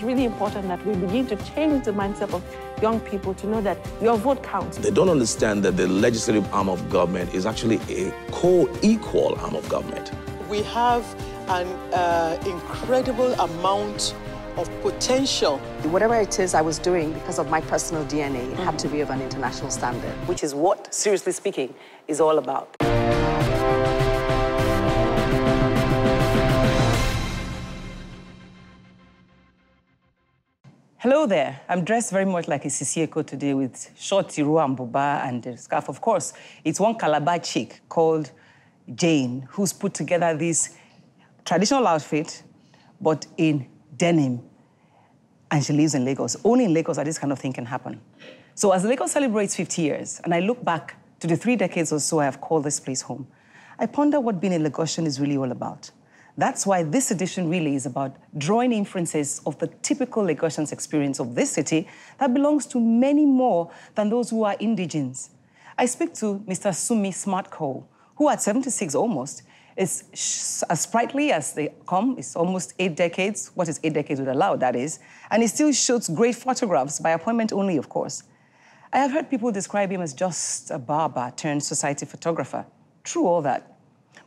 really important that we begin to change the mindset of young people to know that your vote counts. They don't understand that the legislative arm of government is actually a co-equal arm of government. We have an incredible amount of potential. Whatever it is I was doing, because of my personal DNA, it had to be of an international standard, which is what, seriously speaking, is all about. Hello there. I'm dressed very much like a Sisieko today with short tiru and buba and a scarf. Of course, it's one Calabar chick called Jane who's put together this traditional outfit, but in denim. And she lives in Lagos. Only in Lagos that this kind of thing can happen. So as Lagos celebrates 50 years, and I look back to the 3 decades or so I have called this place home, I ponder what being a Lagosian is really all about. That's why this edition really is about drawing inferences of the typical Lagosian's experience of this city that belongs to many more than those who are indigenes. I speak to Mr. Sunmi Smartco, who at 76 almost, is as sprightly as they come. It's almost 8 decades. What is 8 decades would allow, that is. And he still shoots great photographs, by appointment only, of course. I have heard people describe him as just a barber turned society photographer. True, all that.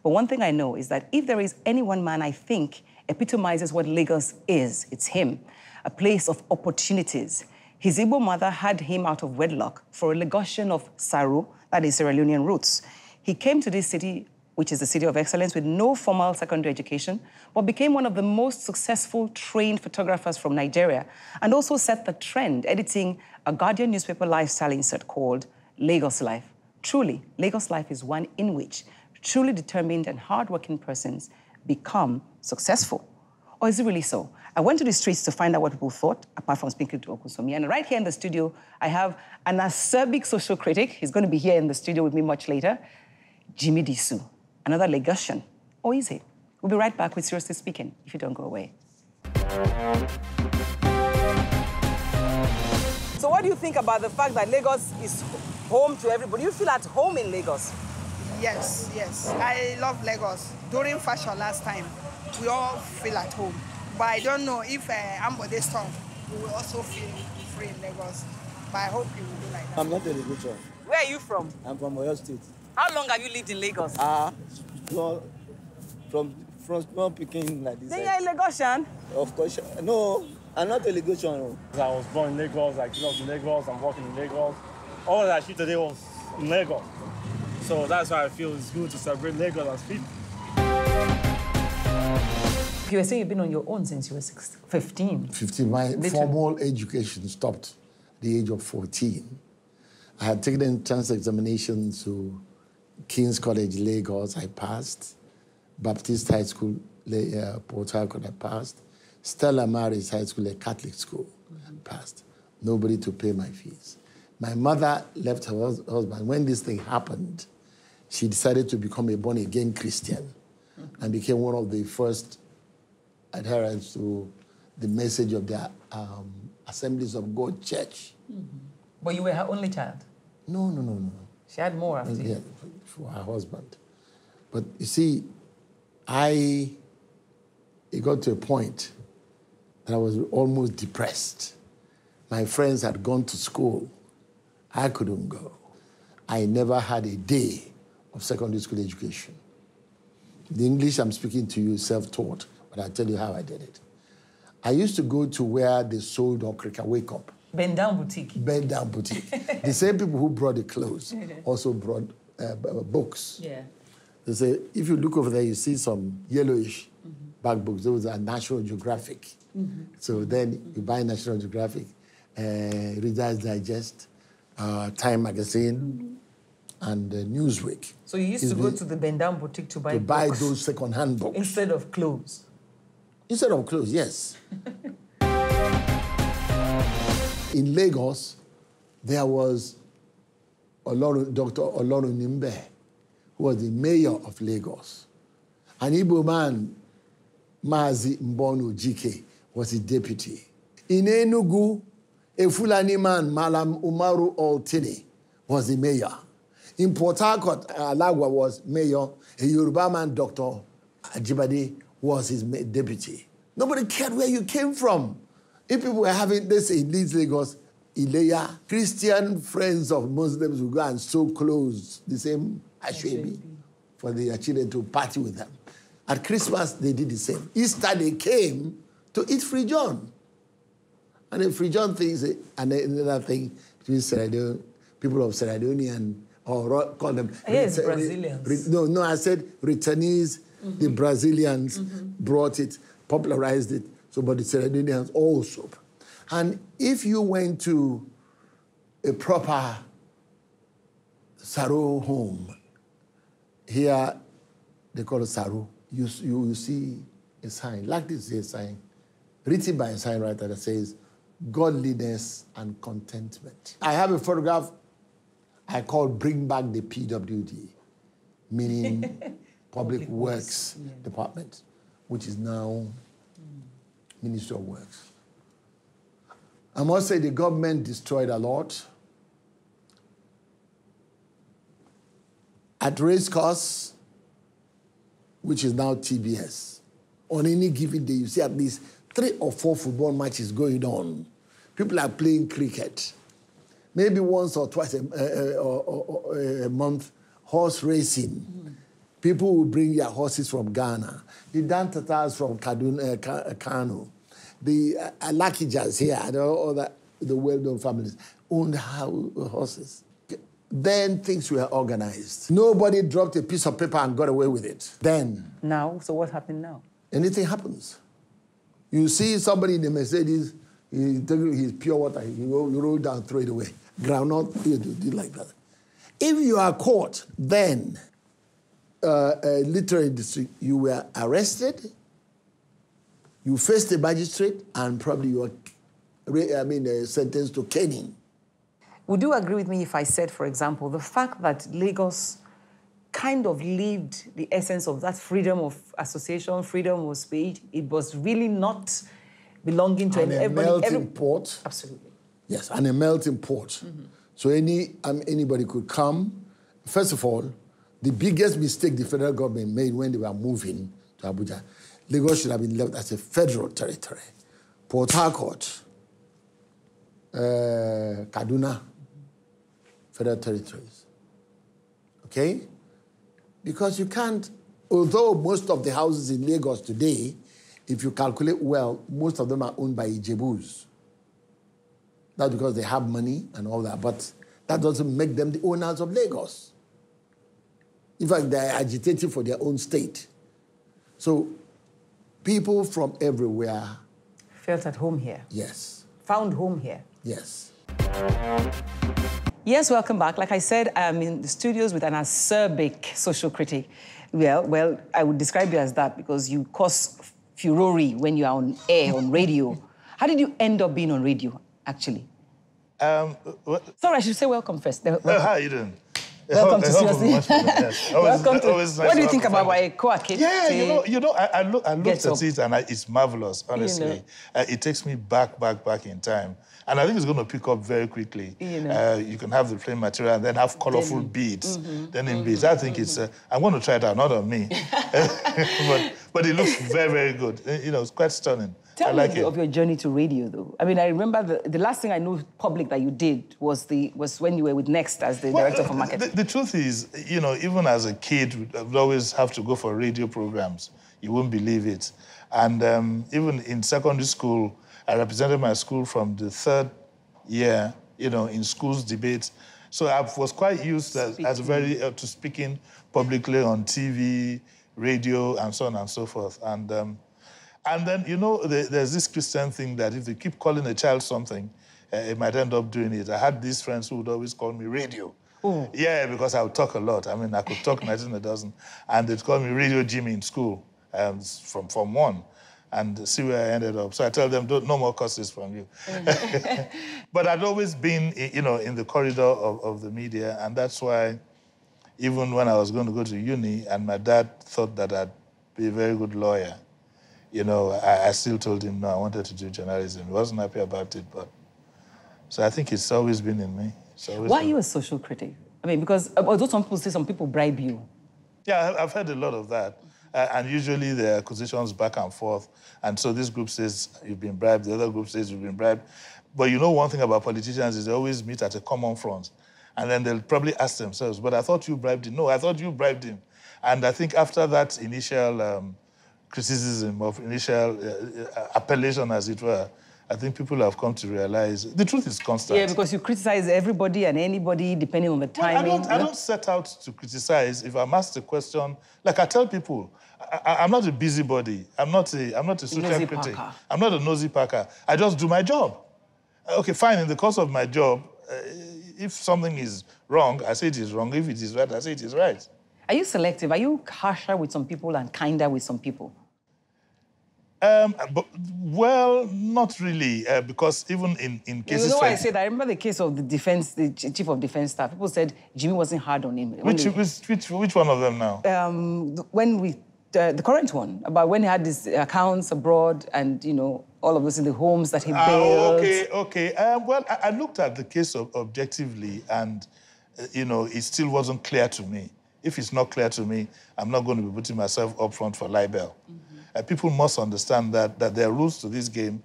But one thing I know is that if there is any one man I think epitomizes what Lagos is, it's him, a place of opportunities. His Igbo mother had him out of wedlock for a Lagosian of Saru, that is Sierra Leonean roots. He came to this city, which is the city of excellence, with no formal secondary education, but became one of the most successful trained photographers from Nigeria, and also set the trend, editing a Guardian newspaper lifestyle insert called Lagos Life. Truly, Lagos Life is one in which truly determined and hardworking persons become successful. Or is it really so? I went to the streets to find out what people thought, apart from speaking to Okunsomi. And right here in the studio, I have an acerbic social critic. He's going to be here in the studio with me much later. Jimi Disu, another Lagosian. Or is it? We'll be right back with Seriously Speaking, if you don't go away. So what do you think about the fact that Lagos is home to everybody? You feel at home in Lagos? Yes, yes. I love Lagos. During fashion last time, we all feel at home. But I don't know if Ambode song, we will also feel free in Lagos. But I hope you will do like that. I'm not a Lagosian. Where are you from? I'm from Oyo State. How long have you lived in Lagos? Well, from small picking like this. Then you're a Lagosian? Of course. No, I'm not a Lagosian. I was born in Lagos, I grew up in Lagos, I'm working in Lagos. All that shit today was in Lagos. So that's why I feel it's good to celebrate Lagos as people. You were saying you've been on your own since you were 15. 15. My formal education stopped at the age of 14. I had taken an entrance examination to King's College, Lagos. I passed. Baptist High School, Port Harcourt, I passed. Stella Maris High School, a Catholic school, passed. Nobody to pay my fees. My mother left her husband. When this thing happened, she decided to become a born-again Christian and became one of the first adherents to the message of the Assemblies of God Church. But you were her only child? No. She had more after you? Yeah, for her husband. But you see, it got to a point that I was almost depressed. My friends had gone to school. I couldn't go. I never had a day of secondary school education. The English I'm speaking to you is self-taught, but I'll tell you how I did it. I used to go to where they sold Okrika Wake Up. Bend Down Boutique. Bend Down Boutique. The same people who brought the clothes also brought books. Yeah. They say, if you look over there, you see some yellowish back books. Those are National Geographic. So then you buy National Geographic, Reader's Digest, Time Magazine, and Newsweek. So you used to go to the Bend Down Boutique to buy books? Those second-hand books. Instead of clothes? Instead of clothes, yes. In Lagos, there was Dr. Olorun Nimbe, who was the mayor of Lagos. An Igbo man, Mazi Mbono Jike, was his deputy. In Enugu, a Fulani man, Malam Umaru Altini, was the mayor. In Port Harcourt, Alagwa was mayor. A Yoruba man, Dr. Ajibade, was his deputy. Nobody cared where you came from. If people were having this in Leeds, Lagos, Ileya, Christian friends of Muslims will go and sew clothes, the same ashwebi, for their children to party with them. At Christmas, they did the same. Easter, they came to eat free John. And the free John thing is another thing between people of Sierra Leone or call them... Yes, Brazilians. No, I said returnees, the Brazilians brought it, popularized it, so but the Sierra Leoneans also. And if you went to a proper Saro home, here they call it Saro, you see a sign, like this is a sign, written by a signwriter that says, godliness and contentment. I have a photograph I call Bring Back the PWD, meaning Public Works Department, which is now Ministry of Works. I must say the government destroyed a lot. At race course, which is now TBS, on any given day, you see at least 3 or 4 football matches going on. People are playing cricket. Maybe once or twice a month, horse racing. People will bring their horses from Ghana. The Dantatas from Kano. The Alakijas here, and all the well-known families owned horses. Then things were organized. Nobody dropped a piece of paper and got away with it. Then. Now, so what happened now? Anything happens. You see somebody in the Mercedes, he take his pure water, you roll down, throw it away. Groundnut, you do like that. If you are caught, then, literary district, you were arrested, you faced a magistrate, and probably you were sentenced to caning. Would you agree with me if I said, for example, the fact that Lagos kind of lived the essence of that freedom of association, freedom of speech, it was really not belonging to everybody. A melting pot. Absolutely. Yes, and a melting pot. So anybody could come. First of all, the biggest mistake the federal government made when they were moving to Abuja, Lagos should have been left as a federal territory. Port Harcourt, Kaduna, federal territories. Okay? Because you can't, although most of the houses in Lagos today, if you calculate well, most of them are owned by Ijebus. That's because they have money and all that, but that doesn't make them the owners of Lagos. In fact, they are agitating for their own state. So people from everywhere felt at home here. Yes. Found home here. Yes. Yes, welcome back. Like I said, I'm in the studios with an acerbic social critic. Well, I would describe you as that because you cause furore when you are on air, on radio. How did you end up being on radio, actually? Sorry, I should say welcome first. Welcome. How are you doing? Welcome to Seriously. Welcome to. What do you think about my co-kid? Yeah, I looked at it and it's marvelous, honestly. It takes me back in time. And I think it's going to pick up very quickly. You can have the plain material and then have colorful beads. Then in beads. I think it's... I'm going to try it out, not on me. but it looks very, very good. It's quite stunning. Tell me of your journey to radio, though. I mean, I remember the last thing I knew public that you did was when you were with Next as the director for marketing. The truth is, even as a kid, I would always have to go for radio programs. You wouldn't believe it. And even in secondary school, I represented my school from the 3rd year, in schools debates. So I was quite used to speaking publicly on TV, radio, and so on and so forth. And then, there's this Christian thing that if they keep calling a child something, it might end up doing it. I had these friends who would always call me radio. Oh. Yeah, because I would talk a lot. I mean, I could talk 19 a dozen. And they'd call me Radio Jimi in school from Form 1. And see where I ended up. So I tell them, no more courses from you. But I'd always been, in the corridor of the media. And that's why even when I was going to go to uni and my dad thought that I'd be a very good lawyer, I still told him, no, I wanted to do journalism. He wasn't happy about it, but... So I think it's always been in me. Why are you a social critic? I mean, because although some people say some people bribe you. Yeah, I've heard a lot of that. And usually there are accusations back and forth. And so this group says you've been bribed, the other group says you've been bribed. But you know one thing about politicians is they always meet at a common front. And then they'll probably ask themselves, but I thought you bribed him. No, I thought you bribed him. And I think after that initial criticism, of initial appellation, as it were, I think people have come to realize the truth is constant. Yeah, because you criticize everybody and anybody depending on the timing. Well, I don't set out to criticize. If I'm asked a question, like I tell people, I'm not a busybody. I'm not a social critic. I'm not a nosy packer. I just do my job. Okay, fine. In the course of my job, if something is wrong, I say it is wrong. If it is right, I say it is right. Are you selective? Are you harsher with some people and kinder with some people? Well, not really, because even in cases... You know why I said? I remember the case of the chief of defense staff. People said Jimi wasn't hard on him. Which one of them now? The current one, about when he had his accounts abroad and, you know, all of this in the homes that he built. Okay. Well, I looked at the case objectively and, you know, it still wasn't clear to me. If it's not clear to me, I'm not going to be putting myself up front for libel. People must understand that there are rules to this game.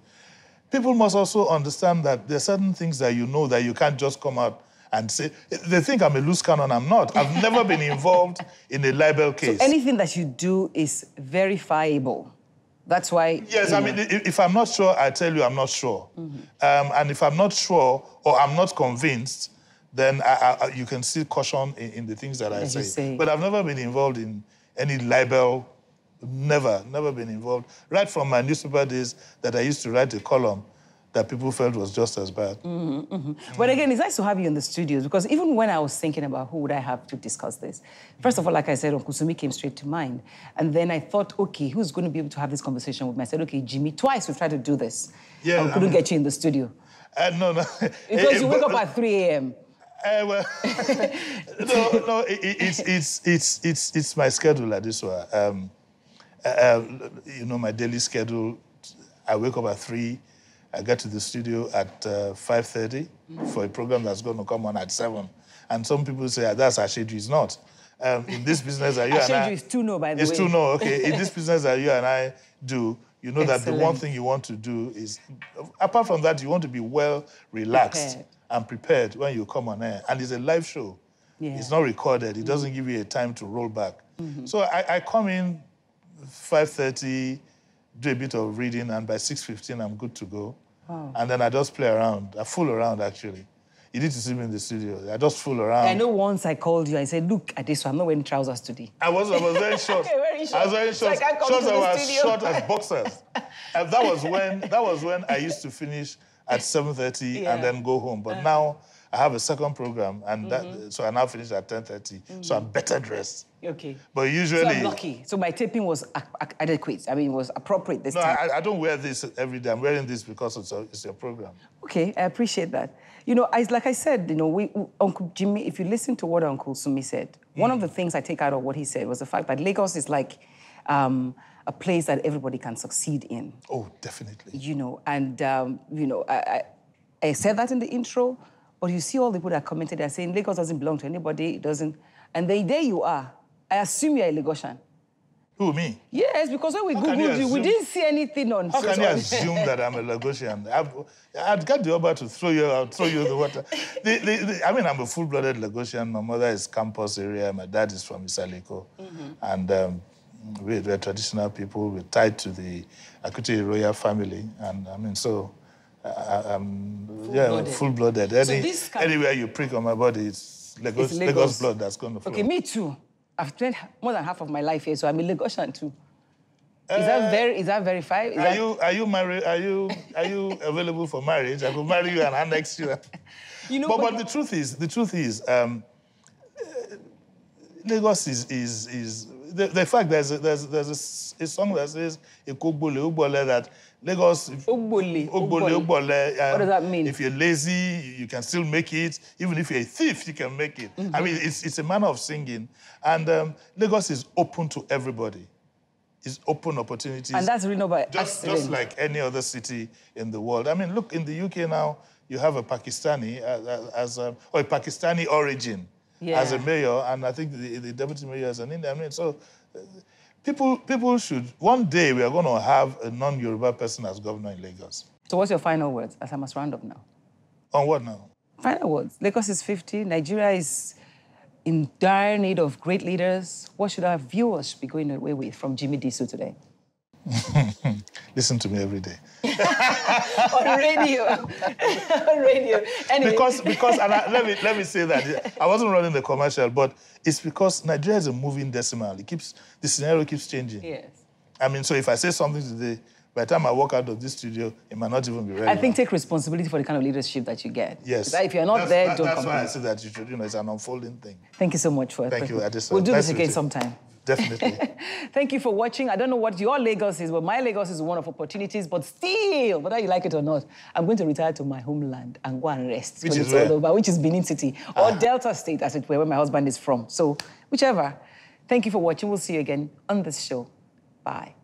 People must also understand that there are certain things that you know that you can't just come out and say, they think I'm a loose cannon, I'm not. I've never been involved in a libel case. So anything that you do is verifiable. That's why... Yes, I mean, if I'm not sure, I tell you I'm not sure. And if I'm not sure or I'm not convinced, then you can see caution in the things that I say. But I've never been involved in any libel. Never been involved. Right from my newspaper days that I used to write a column that people felt was just as bad. But again, it's nice to have you in the studios because even when I was thinking about who would I have to discuss this, first of all, like I said, Uncle Sunmi came straight to mind. And then I thought, okay, who's going to be able to have this conversation with me? I said, okay, Jimi, twice we've tried to do this. Yeah, I couldn't get you in the studio. No. Because you wake up at 3 a.m. Well, no, it's my schedule at this one. You know, my daily schedule, I wake up at 3, I get to the studio at 5:30 for a program that's going to come on at 7. And some people say, that's Asheju. It's not. In this business that you and I... Asheju is 2-0, by the way. It's 2-0, okay. In this business that you and I do, you know that the one thing you want to do is... Apart from that, you want to be well relaxed and prepared when you come on air. And it's a live show. Yeah. It's not recorded. It doesn't give you a time to roll back. So I come in 5:30, do a bit of reading, and by 6:15, I'm good to go. Wow. And then I just play around. I fool around, actually. You need to see me in the studio. I just fool around. I know once I called you, I said, look at this one, I'm not wearing trousers today. I was very short. Very short. I was very short. So I was short as boxers. And that was when I used to finish at 7:30 and then go home. But now I have a second program, and so I now finish at 10:30. So I'm better dressed. Okay. But usually... So I'm lucky. So my taping was adequate. I mean, it was appropriate this time. No, I don't wear this every day. I'm wearing this because it's your program. Okay, I appreciate that. You know, like I said, you know, Uncle Jimi, if you listen to what Uncle Sunmi said, one of the things I take out of what he said was the fact that Lagos is like a place that everybody can succeed in. Oh, definitely. You know, and, you know, I said that in the intro, but you see all the people that commented, they're saying Lagos doesn't belong to anybody, it doesn't. And then there you are. I assume you're a Lagosian. Who, me? Yes, because when we Googled you, we didn't see anything on... How can you assume that I'm a Lagosian? I'd got the offer to throw you in the water. I mean, I'm a full-blooded Lagosian. My mother is campus area. My dad is from Isaliko. And we're traditional people. We're tied to the Akuti royal family. And, I mean, so... I'm full-blooded. Anywhere you prick on my body, it's Lagos blood that's going to flow. Okay, me too. I've spent more than half of my life here, so I'm a Lagosian too. Is that verified? Are you married? Are you available for marriage? I could marry you and annex you. You know, but the truth is, Lagos is the fact there's a song that says that Lagos Ogbole. What does that mean? If you're lazy, you can still make it. Even if you're a thief, you can make it. I mean, it's a manner of singing. And Lagos is open to everybody. It's open opportunities. And that's really by just like any other city in the world. I mean, look, in the UK now, you have a Pakistani or a Pakistani origin as a mayor, and I think the deputy mayor is an Indian. I mean, so People should, one day we are going to have a non-Yoruba person as governor in Lagos. So what's your final words, as I must round up now? On what now? Final words. Lagos is 50. Nigeria is in dire need of great leaders. What should our viewers be going away with from Jimi Disu today? Listen to me every day. On radio. On radio. Anyway. Because and let me say that. I wasn't running the commercial, but it's because Nigeria is a moving decimal. The scenario keeps changing. Yes. I mean, so if I say something today, by the time I walk out of this studio, it might not even be ready. I think take responsibility for the kind of leadership that you get. Yes. If you're not there, don't complain. That's why I say that you should, it's an unfolding thing. Thank you so much for it. Thank you, Addison. We'll do this again sometime. Definitely. Thank you for watching. I don't know what your Lagos is, but my Lagos is one of opportunities. But still, whether you like it or not, I'm going to retire to my homeland and go and rest. Which is where? All over, which is Benin City, or Delta State, as it were, where my husband is from. So whichever. Thank you for watching. We'll see you again on this show. Bye.